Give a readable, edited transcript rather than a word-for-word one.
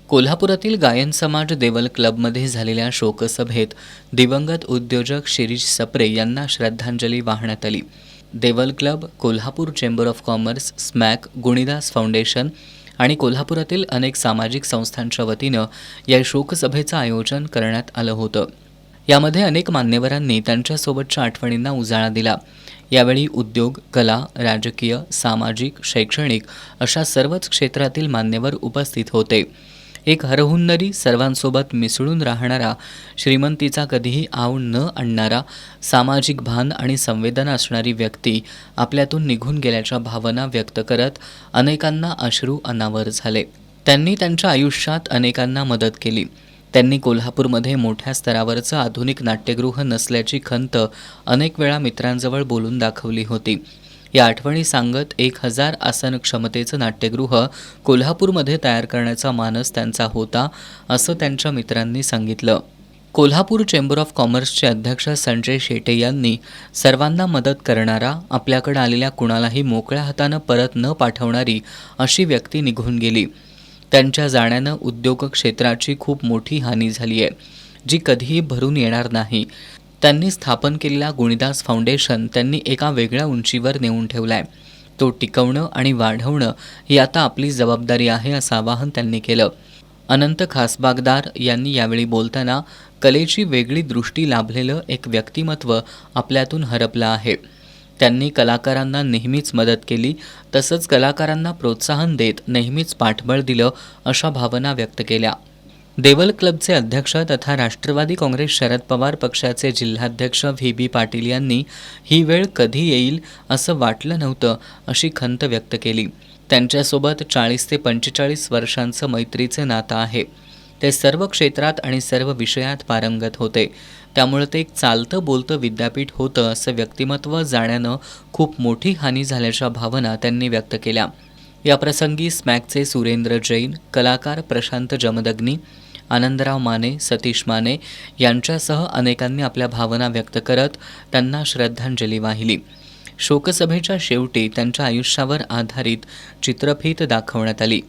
कोल्हापुरातील गायन समाज देवल क्लबमध्ये झालेल्या शोकसभेत दिवंगत उद्योजक शिरीष सप्रे यांना श्रद्धांजली वाहण्यात आली. Deval club, Kolhapur chamber of commerce, SMAC, Gunidas foundation आणि कोल्हापुरातील अनेक सामाजिक संस्थांच्या वतीनं या शोकसभेचं आयोजन करण्यात आलं होतं. यामध्ये अनेक मान्यवरांनी त्यांच्यासोबतच्या आठवणींना उजाळा दिला. यावेळी उद्योग, कला, राजकीय, सामाजिक, शैक्षणिक अशा सर्वच क्षेत्रातील मान्यवर उपस्थित होते. एक हरहुन्नरी, सर्वांसोबत मिसळून राहणारा, श्रीमंतीचा कधीही आव न आणणारा, सामाजिक भान आणि संवेदना असणारी व्यक्ती आपल्यातून निघून गेल्याच्या भावना व्यक्त करत अनेकांना अश्रू अनावर झाले. त्यांनी त्यांच्या आयुष्यात अनेकांना मदत केली. त्यांनी कोल्हापूरमध्ये मोठ्या स्तरावरचं आधुनिक नाट्यगृह नसल्याची खंत अनेक वेळा मित्रांजवळ बोलून दाखवली होती. या आठवणी सांगत 1000 आसन क्षमतेचं नाट्यगृह कोल्हापूरमध्ये तयार करण्याचा मानस त्यांचा होता, असं त्यांच्या मित्रांनी सांगितलं. कोल्हापूर चेंबर ऑफ कॉमर्सचे अध्यक्ष संजय शेटे यांनी सर्वांना मदत करणारा, आपल्याकडे आलेल्या कुणालाही मोकळ्या हातानं परत न पाठवणारी अशी व्यक्ती निघून गेली. त्यांच्या जाण्यानं उद्योग क्षेत्राची खूप मोठी हानी झाली आहे, जी कधीही भरून येणार नाही. त्यांनी स्थापन केलेला गुणीदास फाउंडेशन त्यांनी एका वेगळ्या उंचीवर नेऊन ठेवलाय. तो टिकवणं आणि वाढवणं ही आता आपली जबाबदारी आहे, असं आवाहन त्यांनी केलं. अनंत खासबागदार यांनी यावेळी बोलताना कलेची वेगळी दृष्टी लाभलेलं एक व्यक्तिमत्व आपल्यातून हरपलं आहे. त्यांनी कलाकारांना नेहमीच मदत केली, तसंच कलाकारांना प्रोत्साहन देत नेहमीच पाठबळ दिलं, अशा भावना व्यक्त केल्या. देवल क्लबचे अध्यक्ष तथा राष्ट्रवादी काँग्रेस शरद पवार पक्षाचे जिल्हाध्यक्ष व्ही पाटील यांनी ही वेळ कधी येईल असं वाटलं नव्हतं, अशी खंत व्यक्त केली. त्यांच्यासोबत 40 ते 45 वर्षांचं मैत्रीचं नातं आहे. ते सर्व क्षेत्रात आणि सर्व विषयात पारंगत होते. त्यामुळे ते एक चालतं बोलतं विद्यापीठ होतं, असं व्यक्तिमत्व जाण्यानं खूप मोठी हानी झाल्याच्या भावना त्यांनी व्यक्त केल्या. याप्रसंगी स्मॅकचे सुरेंद्र जैन, कलाकार प्रशांत जमदग्नी, आनंदराव माने, सतीश माने यांच्यासह अनेकांनी आपल्या भावना व्यक्त करत त्यांना श्रद्धांजली वाहिली. शोकसभेच्या शेवटी त्यांच्या आयुष्यावर आधारित चित्रफीत दाखवण्यात आली.